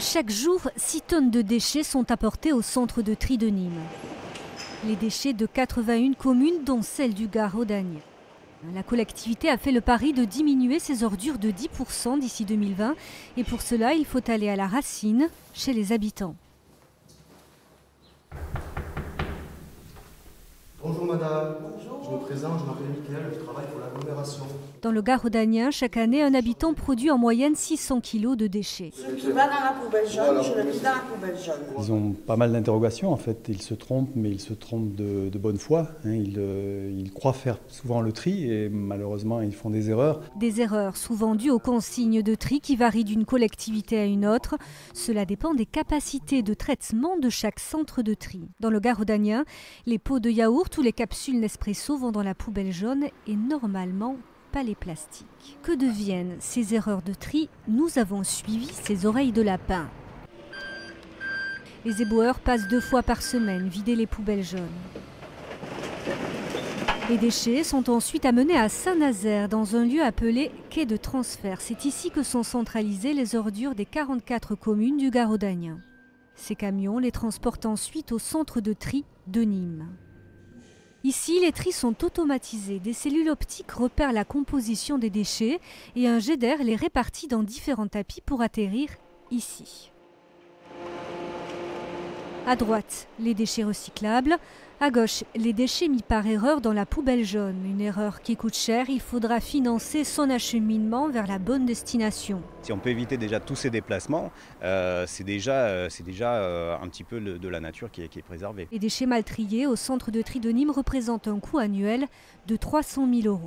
Chaque jour, 6 tonnes de déchets sont apportés au centre de tri de Nîmes. Les déchets de 81 communes, dont celle du Gard Audagne. La collectivité a fait le pari de diminuer ses ordures de 10% d'ici 2020. Et pour cela, il faut aller à la racine, chez les habitants. Bonjour madame, je me présente, je m'appelle Mickaël, je travaille pour l'agglomération. Dans le Gard Audagnien, chaque année, un habitant produit en moyenne 600 kg de déchets. Ce qui va dans la poubelle jaune, je le mets dans la poubelle jaune. Ils ont pas mal d'interrogations en fait, ils se trompent, mais ils se trompent de bonne foi. Ils croient faire souvent le tri et malheureusement ils font des erreurs. Des erreurs souvent dues aux consignes de tri qui varient d'une collectivité à une autre. Cela dépend des capacités de traitement de chaque centre de tri. Dans le Gard Audagnien, les pots de yaourt ou les capsules Nespresso vont dans la poubelle jaune et normalement pas les plastiques. Que deviennent ces erreurs de tri? Nous avons suivi ces oreilles de lapin. Les éboueurs passent 2 fois par semaine vider les poubelles jaunes. Les déchets sont ensuite amenés à Saint-Nazaire dans un lieu appelé quai de transfert. C'est ici que sont centralisées les ordures des 44 communes du Gard Audagnien. Ces camions les transportent ensuite au centre de tri de Nîmes. Ici, les tris sont automatisés. Des cellules optiques repèrent la composition des déchets et un jet d'air les répartit dans différents tapis pour atterrir ici. À droite, les déchets recyclables. À gauche, les déchets mis par erreur dans la poubelle jaune. Une erreur qui coûte cher, il faudra financer son acheminement vers la bonne destination. Si on peut éviter déjà tous ces déplacements, c'est déjà un petit peu de la nature qui est préservée. Les déchets mal triés au centre de tri de Nîmes représentent un coût annuel de 300 000 €.